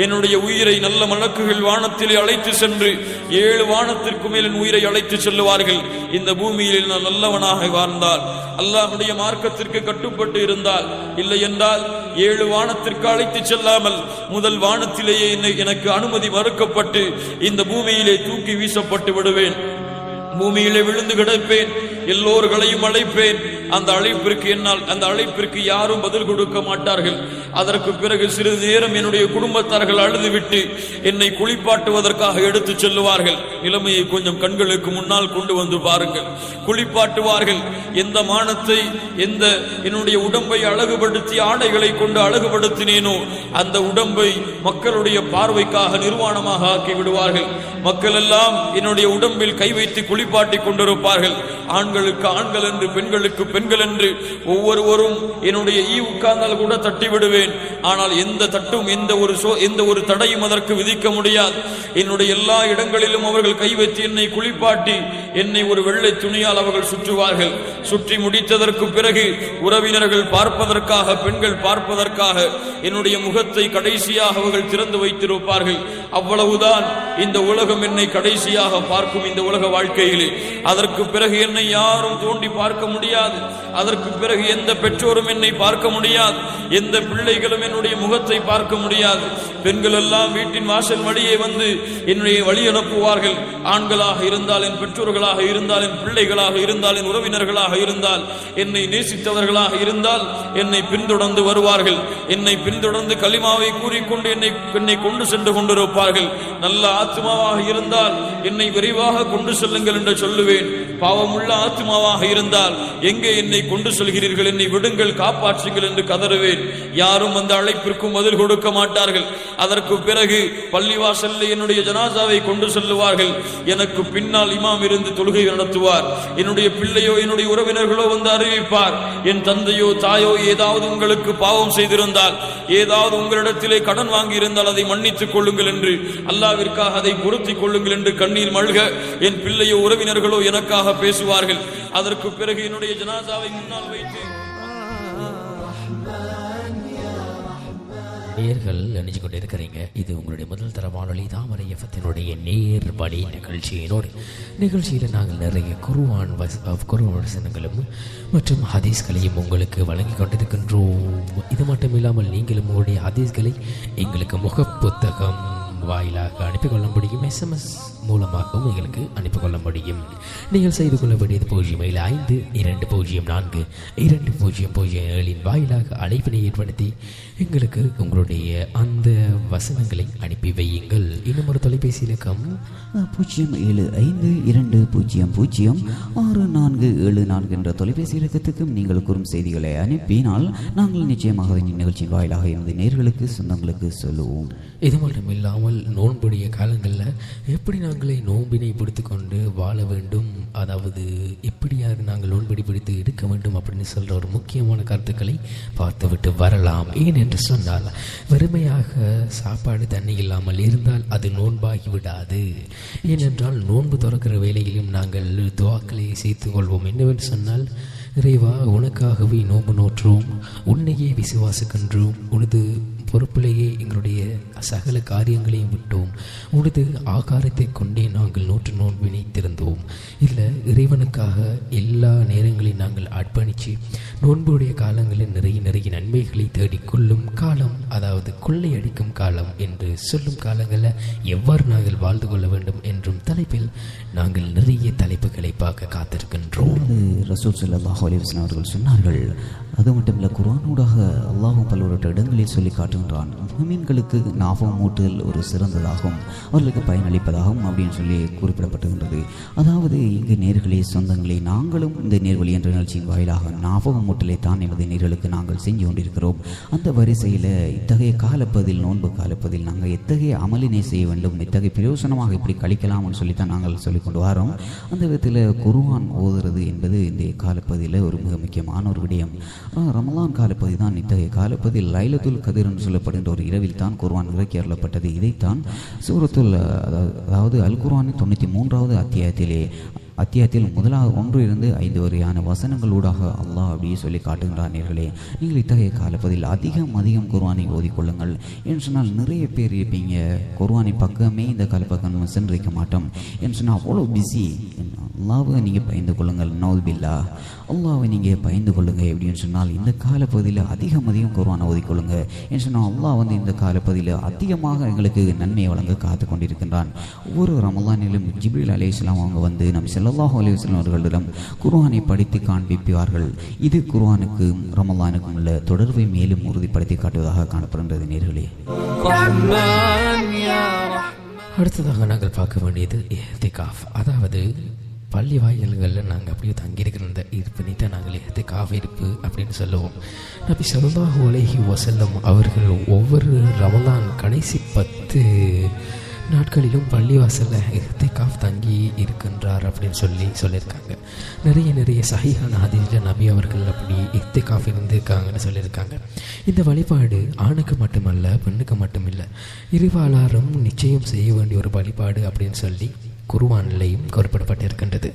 என்னுடைய உயிரை நல்ல மலக்குகள் வானத்திலே அழைத்து சென்று 7 வானத்திற்கு மேல் என் உயிரை அழைத்து செல்லுவார்கள். இந்த பூமியில் நான் நல்லவனாக வாழ்ந்தால், அல்லாஹ்வுடைய மார்க்கத்திற்கு கட்டுப்பட்டு இருந்தால், இல்லை என்றால் 7 வானத்திற்கு அழைத்து செல்லாமல் முதல் வானத்திலேயே எனக்கு அனுமதி மறுக்கப்பட்டு இந்த பூமியிலே தூக்கி வீசப்பட்டு விடுவேன். பூமியிலே விழுந்து கிடப்பேன். எல்லோர்களையும் அழைப்பேன். அந்த அழைப்பிற்கு யாரும் பதில் கொடுக்க மாட்டார்கள். அதற்கு பிறகு சிறிது நேரம் என்னுடைய குடும்பத்தார்கள் அழுதுவிட்டு என்னை குளிப்பாட்டுவதற்காக எடுத்து செல்லுவார்கள். நிலைமையை கொஞ்சம் கண்களுக்கு முன்னால் கொண்டு வந்து பாருங்கள். குளிப்பாட்டுவார்கள். எந்த மானத்தை, எந்த என்னுடைய உடம்பை அழகுபடுத்தி ஆடைகளை கொண்டு அழகுபடுத்தினேனோ அந்த உடம்பை மக்களுடைய பார்வைக்காக நிர்வாணமாக ஆக்கி விடுவார்கள். மக்கள் எல்லாம் என்னுடைய உடம்பில் கை வைத்து குளிப்பாட்டி கொண்டிருப்பார்கள். ஆண்களுக்கு ஆண்கள் என்று, பெண்களுக்கு பெண்கள் என்று ஒவ்வொருவரும் என்னுடைய உட்கார்ந்தால் கூட தட்டி விடுவேன். ஆனால் எந்த தட்டும், எந்த ஒரு தடையும் அதற்கு விதிக்க முடியாது. என்னுடைய எல்லா இடங்களிலும் அவர்கள் கை வைத்து என்னை குளிப்பாட்டி என்னை ஒரு வெள்ளை துணியால் அவர்கள் சுற்றுவார்கள். சுற்றி முடித்ததற்கு பிறகு உறவினர்கள் பார்ப்பதற்காக, பெண்கள் பார்ப்பதற்காக என்னுடைய முகத்தை கடைசியாக அவர்கள் திறந்து வைத்திருப்பார்கள். அவ்வளவுதான் இந்த உலகம் என்னை கடைசியாக பார்க்கும். இந்த உலக வாழ்க்கையிலே அதற்கு பிறகு என்னை யாரும் தோண்டி பார்க்க முடியாது. அதற்கு பிறகு எந்த பெற்றோரும் என்னை பார்க்க முடியாது. எந்த பிள்ளைகளும் என்னுடைய முகத்தை பார்க்க முடியாது. பெண்கள் எல்லாம் வீட்டின் வாசல் வழியே வந்து என்னுடைய வழி அனுப்புவார்கள். ஆண்களாக இருந்தால், என் பெற்றோர்களாக இருந்தால், என் பிள்ளைகளாக இருந்தால், என் உறவினர்களாக இருந்தால், என்னை நேசித்தவர்களாக இருந்தால் என்னை பின்தொடர்ந்து வருவார்கள். என்னை பின்தொடர்ந்து கலிமாவை கூறிக்கொண்டு என்னை கொண்டு சென்று கொண்டிருப்பார்கள். நல்ல ஆத்மாவாக இருந்தால் என்னை விரைவாக கொண்டு செல்லுங்கள் என்று சொல்லுவேன். பாவமுள்ள ஆத்மாவாக இருந்தால் எங்கே என்னை கொண்டு செல்கிறீர்கள், என்னை விடுங்கள், காப்பாற்றுங்கள் என்று கதறுவேன். யாரும் அந்த அழைப்பிற்கும் பதில் கொடுக்க மாட்டார்கள். அதற்கு பிறகு பள்ளிவாசலில் என்னுடைய ஜனாசாவை கொண்டு செல்லுவார்கள். எனக்கு பின்னால் இமாம் இருந்து தொழுகை நடத்துவார். என்னுடைய பிள்ளையோ என்னுடைய உறவினர்களோ வந்து அறிவிப்பார். என் தந்தையோ தாயோ ஏதாவது உங்களுக்கு பாவம் செய்திருந்தால், ஏதாவது உங்களிடத்திலே கடன் வாங்கி இருந்தால் அதை மன்னித்துக் கொள்ளுங்கள் என்று, அல்லாவிற்காக அதை பொருத்திக் கொள்ளுங்கள் என்று கண்ணீர் மல்க என் பிள்ளையோ உறவினர்களோ எனக்காக பேசுவார்கள். அதற்கு பிறகு என்னுடைய ஜனாசாவை முன்னால் வைத்து நேர்கள் நினைச்சு கொண்டு இருக்கிறீங்க. இது உங்களுடைய முதல் தர வானொலி தாமரை எஃப்எத்தினுடைய நேர்வழி நிகழ்ச்சியில் நாங்கள் நிறைய குர்ஆன் வசனங்களும் மற்றும் ஹதீஸ்களையும் உங்களுக்கு வழங்கி கொண்டிருக்கின்றோம். இது மட்டும் இல்லாமல் நீங்களும் உங்களுடைய ஹதீஸ்களை எங்களுக்கு முகப்புத்தகம் வாயிலாக அனுப்பிக்கொள்ள முடியும். SMS மூலமாகவும் எங்களுக்கு அனுப்பிக்கொள்ள முடியும். நீங்கள் செய்து கொள்ள வேண்டியது 052042007 வாயிலாக அழைப்பினை ஏற்படுத்தி எங்களுக்கு உங்களுடைய அந்த வசனங்களை அனுப்பி வையுங்கள். இன்னும் ஒரு தொலைபேசி இலக்கம் 07520064474 என்ற தொலைபேசி இலக்கத்துக்கும் நீங்கள் கூறும் செய்திகளை அனுப்பினால் நாங்கள் நிச்சயமாக நிகழ்ச்சியின் வாயிலாக இருந்து நேர்களுக்கு சொந்தங்களுக்கு சொல்லுவோம். இது மட்டும் இல்லாமல் நோன்புடைய காலங்களில் எப்படி நாங்களே நோன்பினை பிடித்து கொண்டு வாழ வேண்டும், அதாவது எப்படியாவது நாங்கள் நோன்படி பிடித்து எடுக்க வேண்டும் அப்படின்னு சொல்கிற ஒரு முக்கியமான கருத்துக்களை பார்த்துவிட்டு வரலாம். ஏன் என்று சொன்னால், வெறுமையாக சாப்பாடு தண்ணி இல்லாமல் இருந்தால் அது நோன்பாகி விடாது. ஏனென்றால் நோன்பு திறக்கிற வேளையிலும் நாங்கள் துவாக்களை சேர்த்துக் கொள்வோம். என்னவென்று சொன்னால், இறைவா, உனக்காகவே நோன்பு நோற்றோம், உன்னையே விசுவாசிக்கின்றோம், உனது பொறுப்பிலேயே எங்களுடைய சகல காரியங்களையும் விட்டோம், உனது ஆகாரத்தை கொண்டே நாங்கள் நோன்பினை திறந்தோம். இதில் இறைவனுக்காக எல்லா நேரங்களையும் நாங்கள் அர்ப்பணித்து நோன்புடைய காலங்களில் நிறைய நன்மைகளை தேடிக்கொள்ளும் காலம், அதாவது கொள்ளையடிக்கும் காலம் என்று சொல்லும் காலங்களில் எவ்வாறு நாங்கள் வாழ்ந்து கொள்ள வேண்டும் என்றும் தலைப்பில் நாங்கள் நிறைய தலைப்புகளை பார்க்க காத்திருக்கின்றோம். ரசூல் ஸல்லல்லாஹு அலைஹி வஸல்லம் அவர்கள் சொன்னார்கள், அது மட்டுமில்ல, குர்ஆனூடாக அல்லாஹ்வும் பல்வேறு இடங்களில் சொல்லி காட்டுகின்றான், முஃமின்களுக்கு ஞாபகம் ஊட்டல் ஒரு சிறந்ததாகும், அவர்களுக்கு பயனளிப்பதாகும் அப்படின்னு சொல்லி குறிப்பிடப்பட்டுகின்றது. அதாவது இங்கு நேர்களே, சொந்தங்களே, நாங்களும் இந்த நேர்வழி என்ற நிகழ்ச்சியின் வாயிலாக ஞாபகம் ஊட்டலை தான் எமது நேர்களுக்கு நாங்கள் செஞ்சு கொண்டிருக்கிறோம். அந்த வரிசையில் இத்தகைய காலப்பதில், நோன்பு காலப்பதில் நாங்கள் எத்தகைய அமலினை செய்ய வேண்டும், இத்தகைய பிரயோசனமாக இப்படி கழிக்கலாம்னு சொல்லித்தான் நாங்கள் சொல்லிக்கொண்டு வரோம். அந்த விதத்தில் குர்ஆன் ஓதுறது என்பது இந்த காலப்பதியில் ஒரு மிக முக்கியமான ஒரு விடயம். ரமலான் காலப்பதி தான் இத்தகைய காலப்பதில் லைலத்துல் கதிர் என்று சொல்லப்படுகின்ற ஒரு இரவில் தான் குர்ஆன் இறக்கி அருளப்பட்டது. இதைத்தான் சூரத்துல், அதாவது அல் குர்ஆனின் 93வது அத்தியாயத்திலே அத்தியாயத்தில் 1-5 வரையான வசனங்களூடாக அல்லாஹ் அப்படியே சொல்லி காட்டுகின்றார். நேர்களே, நீங்கள் இத்தகைய காலப்பதில் அதிகம் குர்ஆனை ஓதிக்கொள்ளுங்கள் என்று சொன்னால் நிறைய பேர் இருப்பீங்க, குர்ஆனை பக்கமே இந்த காலப்பக்கம் நம்ம சென்றிருக்க மாட்டோம் என்று சொன்னால் அவ்வளோ பிஸி. அல்லாஹ்வை நீங்கள் பயந்து கொள்ளுங்கள், நௌதுபில்லா, அல்லாஹ்வை நீங்கள் பயந்து கொள்ளுங்கள். எப்படின்னு சொன்னால் இந்த காலப்பகுதியில் அதிகம் குர்ஆனை ஓதிக்கொள்ளுங்க என்று சொன்னால் அல்லாஹ் இந்த காலப்பகுதியில் அதிகமாக எங்களுக்கு நன்மையை வழங்க காத்து கொண்டிருக்கின்றான். ஒவ்வொரு ரமலானிலும் ஜிப்ரீல் அலைஹிஸ்ஸலாம் அவங்க நபி ஸல்லல்லாஹு அலைஹி வஸல்லம் அவர்களிடம் குர்ஆனை படித்து காண்பிப்பார்கள். இது குர்ஆனுக்கும் ரமலானுக்கும் உள்ள தொடர்பை மேலும் உறுதிப்படுத்தி காட்டுவதாக காணப்படுகின்றது. நேர்களே, அடுத்ததாக நாங்கள் பார்க்க வேண்டியது இஹ்திகாஃப். அதாவது பள்ளி வாயில்களில் நாங்கள் அப்படியே தங்கியிருக்கிற இந்த இருப்பினை தான் நாங்கள் இஹ்திகாஃப் இருப்பு அப்படின்னு சொல்லுவோம். நபி ஸல்லல்லாஹு அலைஹி வஸல்லம் அவர்கள் ஒவ்வொரு ரமலான் கடைசி 10 நாட்களிலும் பள்ளிவாசலில் இஹ்திகாஃப் தங்கி இருக்கின்றார் அப்படின்னு சொல்லியிருக்காங்க. நிறைய சஹீஹான ஹதீஸில் நபி அவர்கள் அப்படி இஹ்திகாஃப் இருந்திருக்காங்கன்னு சொல்லியிருக்காங்க. இந்த வழிபாடு ஆணுக்கு மட்டுமல்ல, பெண்ணுக்கு மட்டுமில்லை, இருபாலாரும் நிச்சயம் செய்ய வேண்டிய ஒரு வழிபாடு அப்படின்னு சொல்லி குர்ஆனிலேயும் குறிப்பிடப்பட்டிருக்கின்றது.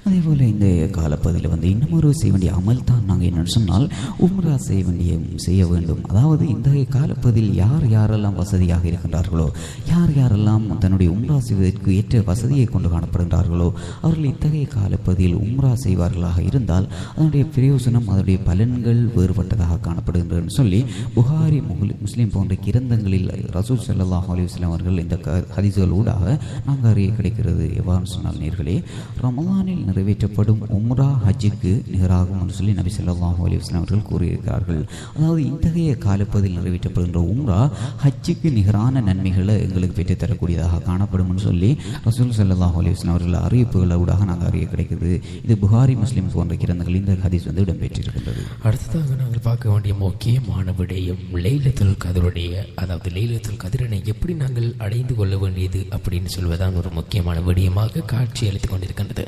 அதே போல் இந்த காலப்பகுதியில் இன்னும் ஒரு செய்ய வேண்டிய அமல் தான் நாங்கள் என்னென்னு சொன்னால் உம்ரா செய்ய வேண்டும். அதாவது இந்த காலப்பகுதியில் யாரெல்லாம் வசதியாக இருக்கின்றார்களோ, யாரெல்லாம் தன்னுடைய உம்ரா செய்வதற்கு ஏற்ற வசதியை கொண்டு காணப்படுகின்றார்களோ அவர்கள் இத்தகைய காலப்பகுதியில் உம்ரா செய்வார்களாக இருந்தால் அதனுடைய பிரயோசனம், அதனுடைய பலன்கள் வேறுபட்டதாக காணப்படுகின்றன சொல்லி புகாரி, முஸ்லீம் போன்ற கிரந்தங்களில் ரசூல் ஸல்லல்லாஹு அலைஹி வஸல்லம் அவர்கள் இந்த ஹதீஸ்கள் ஊடாக நாங்கள் அறிய கிடைக்கிறது. எவ்வாறு சொன்னால் நேர்களே, ரமலானில் நிறைவேற்றப்படும் உம்ரா ஹஜ்ஜுக்கு நிகராகும் என்று சொல்லி நபி ஸல்லல்லாஹு அலைஹி வஸல்லம் அவர்கள் கூறியிருக்கிறார்கள். அதாவது இத்தகைய காலப்பகுதியில் நிறைவேற்றப்படுகின்ற உம்ரா ஹஜ்ஜுக்கு நிகரான நன்மைகளை எங்களுக்கு பெற்றுத் தரக்கூடியதாக காணப்படும் என்று சொல்லி ரசூல் ஸல்லல்லாஹு அலைஹி வஸல்லம் அவர்கள் அறிவிப்புகளூடாக நாங்கள் அறிய கிடைக்கிறது. இது புகாரி, முஸ்லிம் போன்ற கிரந்தங்கள் இந்த ஹதீஸ் இடம்பெற்றிருக்கின்றது. அடுத்ததாக நாங்கள் பார்க்க வேண்டிய முக்கியமான விடயம் லைலத்துல் கத்ருடைய, அதாவது லைலத்துல் கத்ரினை எப்படி நாங்கள் அடைந்து கொள்ள வேண்டியது அப்படின்னு சொல்வதுதான் ஒரு முக்கியமான விடயமாக காட்சி அளித்துக் கொண்டிருக்கின்றது.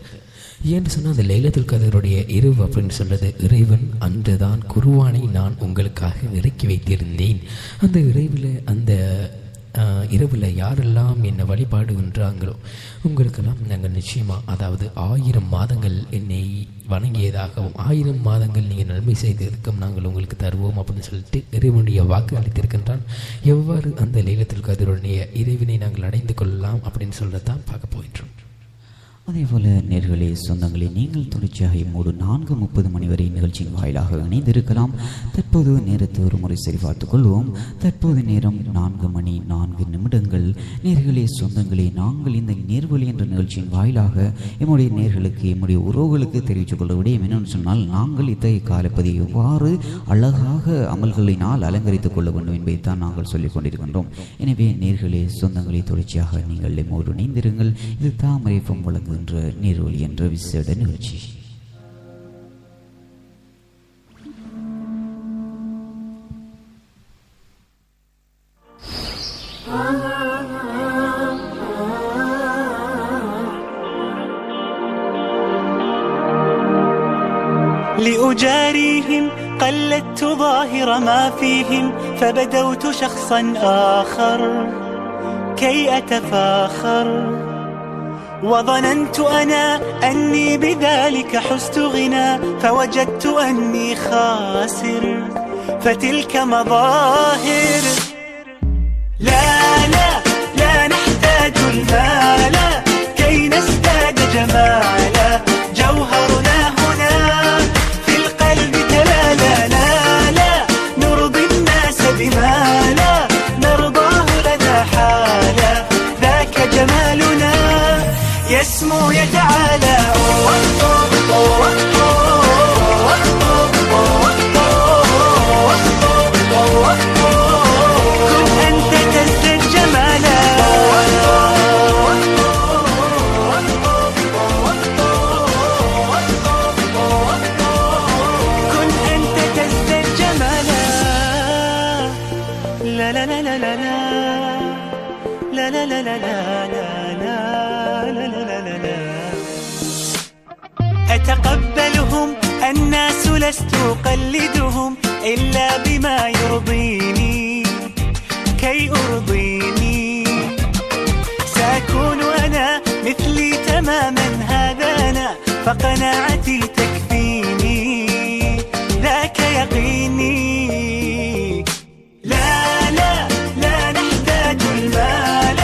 ஏன்னு சொன்னால் அந்த லைலத்துல் கத்ருடைய இரவு அப்படின்னு சொல்றது, இறைவன் அன்றுதான் குர்ஆனை நான் உங்களுக்காக இறக்கி வைத்திருந்தேன். அந்த இரவில் யாரெல்லாம் என்னை வழிபாடுகின்றாங்களோ உங்களுக்கெல்லாம் நாங்கள் நிச்சயமாக, அதாவது 1000 மாதங்கள் என்னை வணங்கியதாகவும் 1000 மாதங்கள் நீங்கள் நன்மை செய்ததற்கும் நாங்கள் உங்களுக்கு தருவோம் அப்படின்னு சொல்லிட்டு இறைவனுடைய வாக்கு அளித்திருக்கின்றான். எவ்வாறு அந்த லைலத்துல் கத்ருடைய இறைவனை நாங்கள் அடைந்து கொள்ளலாம் அப்படின்னு சொல்றதான் பார்க்க போயின்றோம். அதே போல் நேர்களே, சொந்தங்களே, நீங்கள் தொடர்ச்சியாக 4:30 மணி வரை நிகழ்ச்சியின் வாயிலாக இணைந்திருக்கலாம். தற்போது நேரத்தை ஒரு முறை சரி பார்த்துக் கொள்வோம். தற்போது நேரம் 4:04 நேர்களே, சொந்தங்களே, நாங்கள் இந்த நேர்வழி என்ற நிகழ்ச்சியின் வாயிலாக எம்முடைய நேர்களுக்கு, எம்முடைய உறவுகளுக்கு தெரிவித்துக் கொள்ள விடயம் என்னென்னு சொன்னால், நாங்கள் இத்தகைய காலப்பதியை எவ்வாறு அழகாக அமல்களினால் அலங்கரித்துக் கொள்ள வேண்டும் என்பதைத்தான் நாங்கள் சொல்லிக் கொண்டிருக்கின்றோம். எனவே நேர்களே, சொந்தங்களே, தொடர்ச்சியாக நீங்கள் எம்மோடு இணைந்திருங்கள். இது தாமரை வழங்கு நேர்வழி என்ற விசேட நிகழ்ச்சி. لأجاريهم قلدت ظاهر ما فيهم فبدوت شخصا آخر كي أتفاخر وظننت أنا أني بذلك حزت غنى فوجدت أني خاسر فتلك مظاهر لا لا لا نحتاج المال كي نزداد جمالا جوهرنا هنا في القلب تلالا لا لا نرضي الناس بما لا نرضاه لنا حالا ذاك جمالنا يسمو يتعالى كن أنت تزداد جمالا كن أنت تزداد جمالا لا لا لا لا لا لا لا لا لا لا أتقبلهم الناس لست أقلدهم إلا بما يرضيني كي أرضيني سأكون أنا مثلي تماما هذا فقناعتي تكفيني ذاك يقيني. لا لا لا نحتاج المال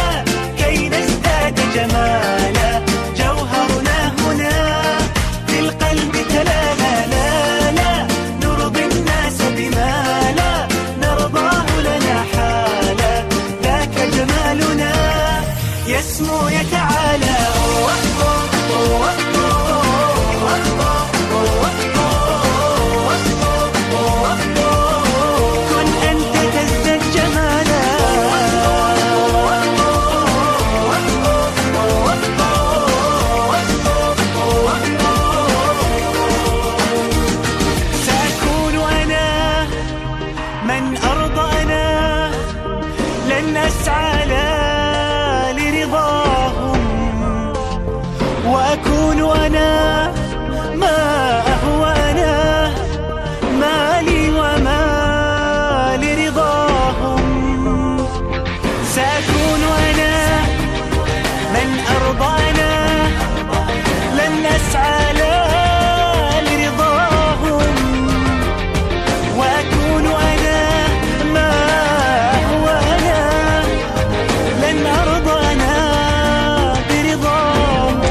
كي نزداد جمالا، جوهرنا هنا في القلب تلالا. لا لا نرضي الناس بما لا نرضاه لنا حالا، ذاك جمالنا يسمو يتعالى. كن أنت تزداد جمالا. سأكون أنا من أرضى أنا، لن أسعى لا لرضاهم، وأكون أنا ما أهوى أنا، مالي وما لرضاهم. سأكون أنا من أرضى أنا، لن أسعى لا لرضاهم، وأكون أنا ما أهوى أنا، لن أرضى أنا برضاهم.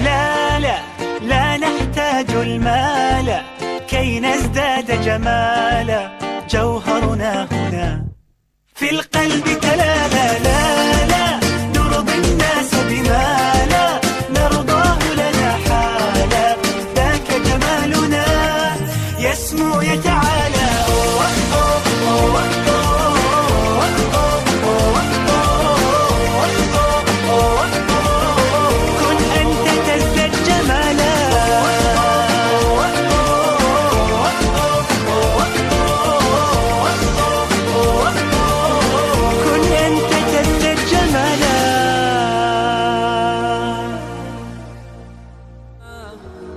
لا لا لا نحتاج المال كي نزداد جمالا، جوهرنا هنا في القلب تلالا. لا لا نرضي الناس بما لا نرضاه لنا حالا، ذاك جمالنا يسمو يتعالى. كن أنت تزداد جمالا. كن أنت تزداد جمالا.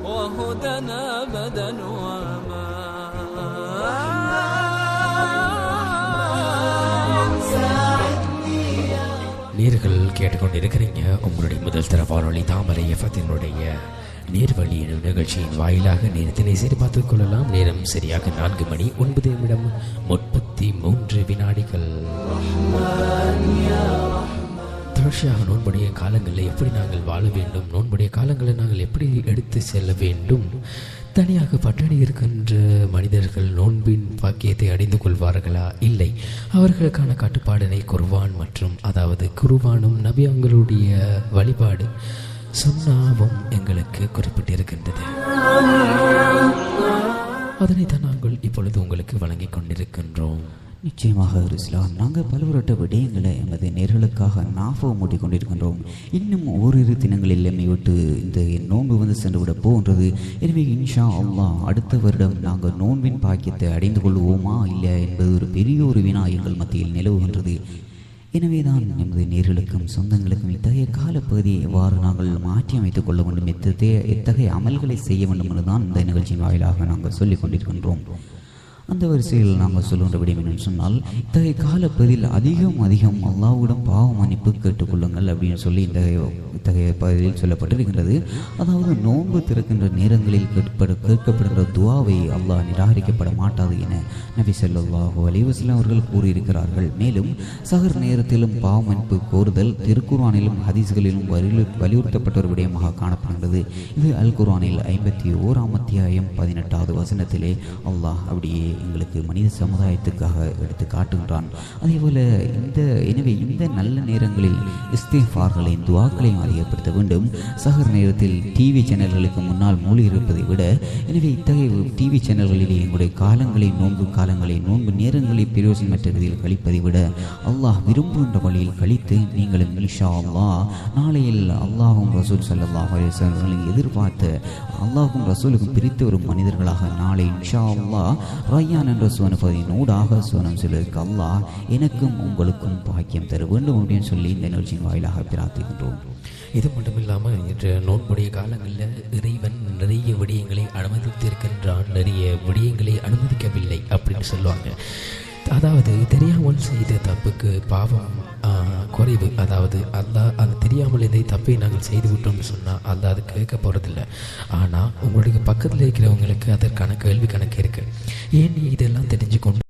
وهدنا أبدا நேர்கள் கேட்டுக்கொண்டிருக்கிறீங்க உங்களுடைய முதல் தர வானொலி தாமரை எஃப்எத்தினுடைய நேர்வழி எனும் நிகழ்ச்சியின் வாயிலாக நேரத்தினை சரி பார்த்துக் கொள்ளலாம். நேரம் சரியாக 4:33 தொடர்ச்சியாக நோன்புடைய காலங்களில் எப்படி நாங்கள் வாழ வேண்டும், நோன்புடைய காலங்களை நாங்கள் எப்படி எடுத்து செல்ல வேண்டும், தனியாக பட்டினி இருக்கின்ற மனிதர்கள் நோன்பின் பாக்கியத்தை அடைந்து கொள்வார்களா இல்லை, அவர்களுக்கான கட்டுப்பாடினை குர்ஆன் மற்றும் அதாவது குர்ஆனும் நபி அவங்களுடைய வழிபாடு சுன்னாவும் எங்களுக்கு குறிப்பிட்டிருக்கின்றது. அதனைத்தான் நாங்கள் இப்பொழுது உங்களுக்கு வழங்கிக் கொண்டிருக்கின்றோம். நிச்சயமாக இஸ்லாம் நாங்கள் பல்வேறு விடயங்களை எமது நேர்களுக்காக ஞாபகம் மூட்டிக் கொண்டிருக்கின்றோம். இன்னும் ஓரிரு தினங்களில் எம்மை விட்டு இந்த நோன்பு சென்றுவிட போகின்றது. எனவே இன்ஷா அல்லாஹ் அடுத்த வருடம் நாங்கள் நோன்பின் பாக்கியத்தை அடைந்து கொள்வோமா இல்லை என்பது ஒரு பெரிய ஒரு வினா எங்கள் மத்தியில் நிலவுகின்றது. எனவே தான் எமது நேர்களுக்கும் சொந்தங்களுக்கும் இத்தகைய காலப்பகுதியை எவ்வாறு நாங்கள் மாற்றி அமைத்துக் கொள்ள வேண்டும், எத்தகைய அமல்களை செய்ய வேண்டும் என்றுதான் இந்த நிகழ்ச்சியின் வாயிலாக நாங்கள் சொல்லிக் கொண்டிருக்கின்றோம். அந்த வரிசையில் நாங்கள் சொல்லுகின்ற விடயம் என்னென்னு சொன்னால், இத்தகைய காலப்பகுதியில் அதிகம் அல்லாஹ்விடம் பாவ மன்னிப்பு கேட்டுக்கொள்ளுங்கள் அப்படின்னு சொல்லி இத்தகைய பகுதியில் சொல்லப்பட்டிருக்கின்றது. அதாவது நோன்பு திறக்கின்ற நேரங்களில் கேட்கப்படுகின்ற துவாவை அல்லாஹ் நிராகரிக்கப்பட மாட்டாது என நபி ஸல்லல்லாஹு அலைஹி வஸல்லம் அவர்கள் கூறியிருக்கிறார்கள். மேலும் சஹர் நேரத்திலும் பாவ மன்னிப்பு கோருதல் திருக்குர்ஆனிலும் ஹதீஸ்களிலும் வலியுறுத்தப்பட்ட ஒரு விடயமாக காணப்படுகின்றது. இது அல் குர்ஆனில் 51ஆம் அத்தியாயம் 18வது வசனத்திலே அல்லாஹ் அப்படியே எங்களுக்கு மனித சமுதாயத்துக்காக எடுத்து காட்டுகின்றான். அதேபோல எனவே இந்த நல்ல நேரங்களில் இஸ்திஃபார்களையும் துஆக்களையும் அதிகப்படுத்த வேண்டும். சஹர் நேரத்தில் டிவி சேனல்களுக்கு முன்னால் மூழ்கி இருப்பதை விட, எனவே இத்தகைய டிவி சேனல்களிலே எங்களுடைய நோன்பு நேரங்களை பிரயோஜனமற்ற ரீதியில் கழிப்பதை விட அல்லாஹ் விரும்புகின்ற வழியில் கழித்து நீங்களும் இன்ஷா அல்லாஹ் நாளையில் அல்லாஹும் ரசூல் ஸல்லல்லாஹு அலைஹி வஸல்லம் எதிர்பார்த்த அல்லாஹும் ரசூலுக்கும் பிரித்த ஒரு மனிதர்களாக நாளை இன்ஷா அல்லாஹ் ரய்யான் என்ற சுவனபதியின் ஊடாக சுவனம் செல்வதற்கு அல்லாஹ் எனக்கும் உங்களுக்கும் பாக்கியம் தர வேண்டும் அப்படின்னு சொல்லி இந்த நிகழ்ச்சியின் வாயிலாக பிரார்த்திக்கின்றோம். இது மட்டும் இல்லாமல் இன்று நோன்புடைய காலங்களில் இறைவன் நிறைய விடயங்களை அனுமதித்திருக்கின்றான், நிறைய விடயங்களை அனுமதிக்கவில்லை அப்படின்னு சொல்லுவாங்க. அதாவது தெரியாமல் செய்த தப்புக்கு பாவம் குறைவு. அதாவது அல்லாஹ் அது தெரியாமல் இதை தப்பை நாங்கள் செய்து விட்டோம்னு சொன்னால் அல்லாஹ் அது கேட்க போகிறதில்ல. ஆனால் உங்களுடைய பக்கத்தில் இருக்கிறவங்களுக்கு அதற்கான கேள்வி கணக்கு இருக்குது. ஏன் நீ இதெல்லாம் தெரிஞ்சுக்கொண்டு